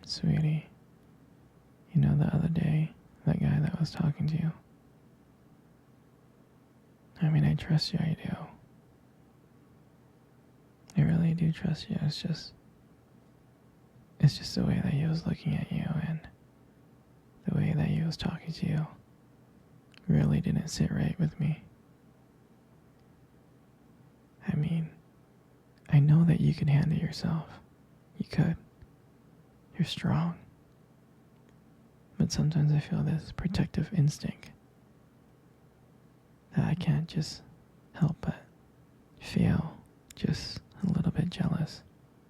Sweetie, the other day, that guy that was talking to you, I mean, I trust you, I do. I really do trust you. It's just the way that he was looking at you and the way that he was talking to you really didn't sit right with me. I mean, I know that you can handle yourself. You could. You're strong. But sometimes I feel this protective instinct that I can't just help but feel just a little bit jealous,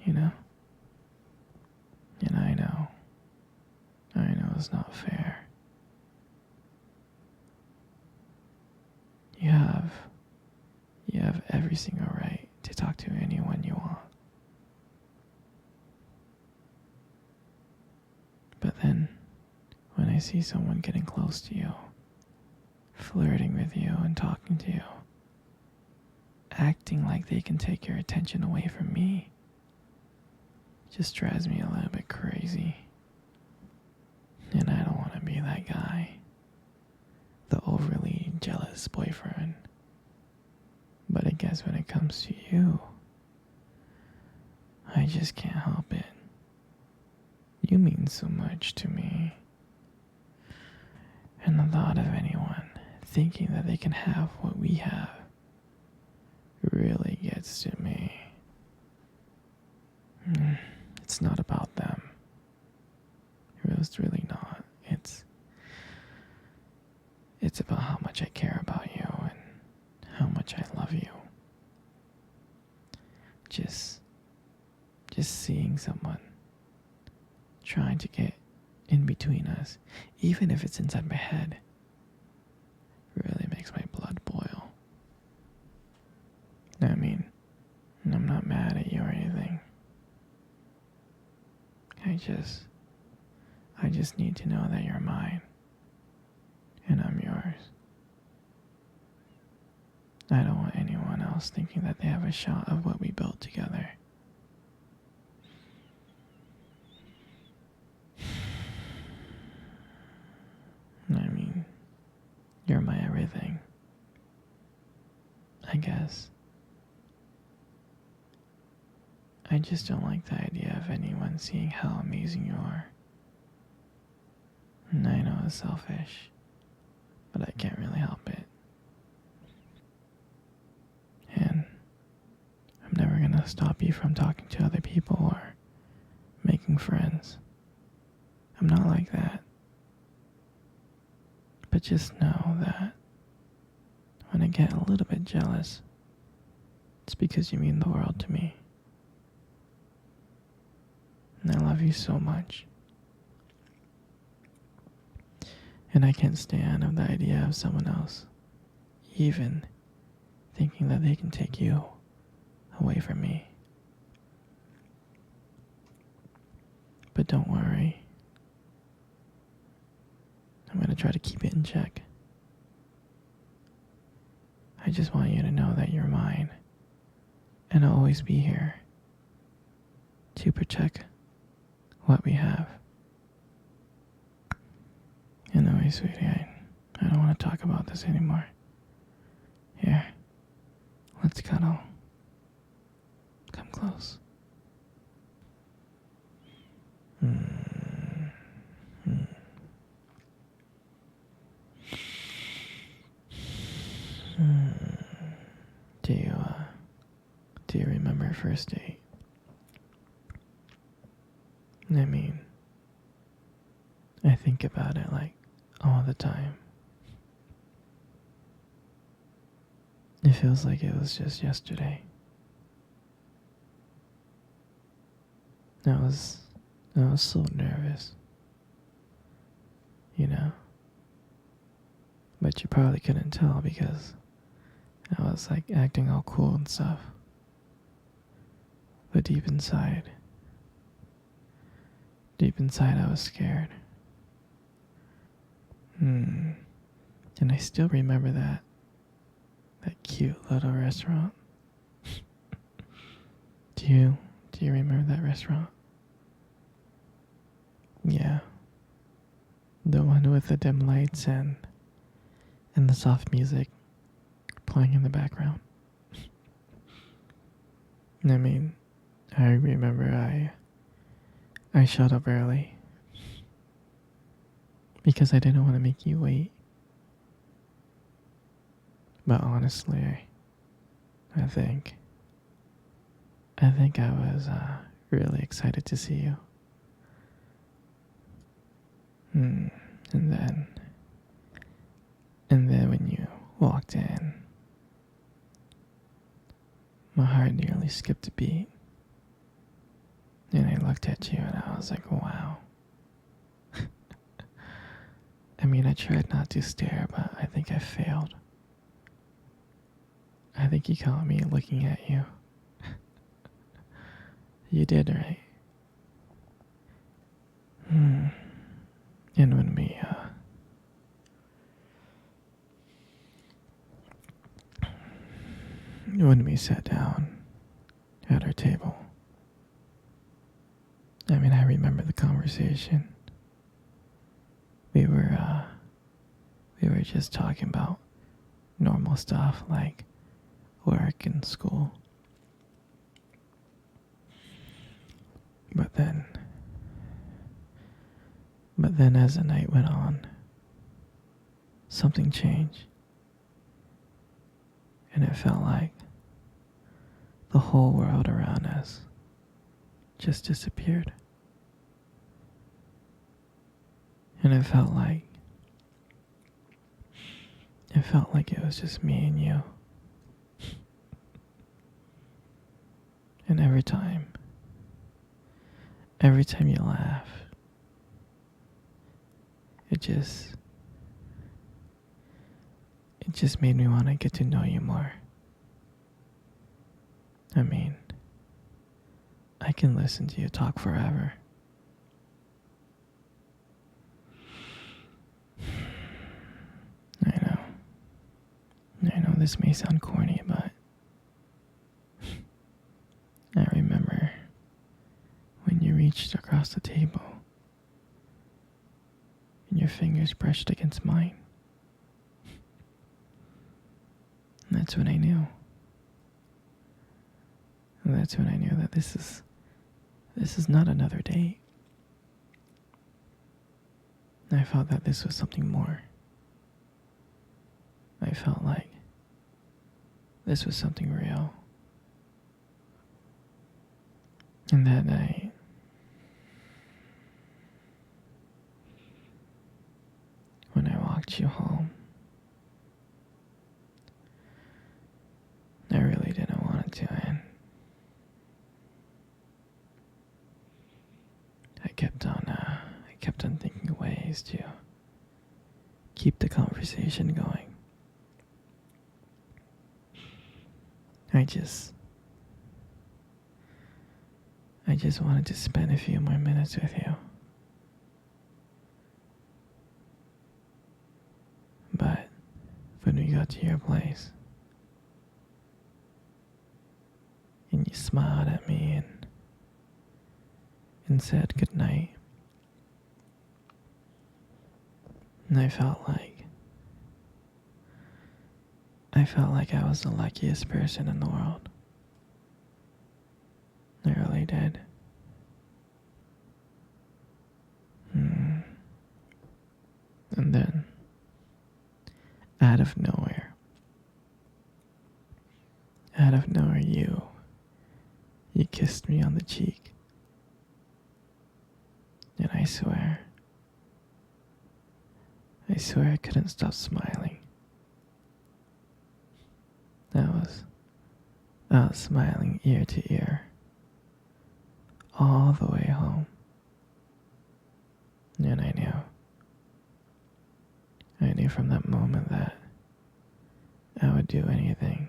you know? And I know it's not fair. You have every single right to talk to anyone you want. But then, when I see someone getting close to you, flirting with you and talking to you, acting like they can take your attention away from me, just drives me a little bit crazy. And I don't want to be that guy, the overly jealous boyfriend. But I guess when it comes to you, I just can't help it. You mean so much to me. And the thought of anyone thinking that they can have what we have really gets to me. It's not about them. It's really not. It's about how much I care about you and how much I love you. Just seeing someone trying to get in between us, even if it's inside my head, really makes my blood boil. I mean, I'm not mad at you or anything. I just need to know that you're mine and I'm yours. I don't want anyone else thinking that they have a shot of what we built together. I mean, you're my everything, I guess. I just don't like the idea of anyone seeing how amazing you are. And I know it's selfish, but I can't really help it. And I'm never gonna stop you from talking to other people or making friends. I'm not like that. But just know that when I get a little bit jealous, it's because you mean the world to me. And I love you so much. And I can't stand of the idea of someone else even thinking that they can take you away from me. But don't worry. I'm going to try to keep it in check. I just want you to know that you're mine. And I'll always be here to protect what we have. Anyway, sweetie, I don't want to talk about this anymore. Here, let's cuddle. Come close. Do you remember first date? I mean, I think about it like all the time. It feels like it was just yesterday. I was so nervous, but you probably couldn't tell because I was like acting all cool and stuff. But deep inside I was scared. And I still remember that cute little restaurant. Do you remember that restaurant? The one with the dim lights and the soft music playing in the background. I mean, I remember I showed up early because I didn't want to make you wait. But honestly, I think I think I was really excited to see you. Hmm. And then when you walked in, my heart nearly skipped a beat. And I looked at you and I was like, wow. I mean, I tried not to stare, but I think I failed. I think you caught me looking at you. You did, right? Hmm. And when we sat down at our table, I mean, I remember the conversation. We were just talking about normal stuff like work and school. But then as the night went on, something changed. And it felt like the whole world around us just disappeared. And it felt like it was just me and you. And every time you laugh, it just made me want to get to know you more. I mean, I can listen to you talk forever. I know this may sound corny, but I remember when you reached across the table and your fingers brushed against mine. And that's when I knew. And that's when I knew that this is not another date. I felt that this was something more. I felt like this was something real. And that night, when I walked you home, I really didn't want it to end. I kept on thinking of ways to keep the conversation going. I just wanted to spend a few more minutes with you. But when we got to your place, and you smiled at me and said goodnight, and I felt like I was the luckiest person in the world. I really did. And then, out of nowhere, you kissed me on the cheek. And I swear I couldn't stop smiling. I was smiling ear to ear, all the way home. And I knew from that moment that I would do anything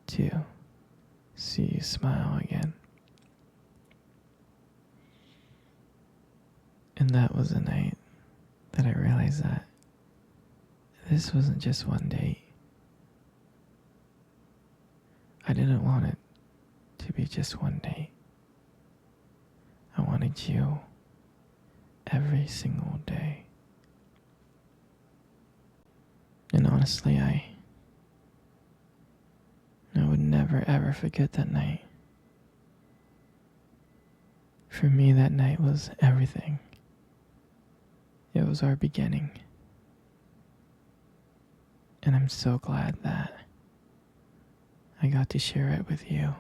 to see you smile again. And that was the night that I realized that this wasn't just one date. I didn't want it to be just one date. I wanted you every single day. And honestly, I would never ever forget that night. For me, that night was everything. It was our beginning. And I'm so glad that I got to share it with you.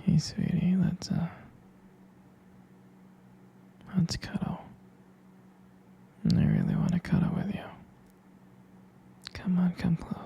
Hey, sweetie, let's cuddle. I really want to cuddle with you. Come on, come close.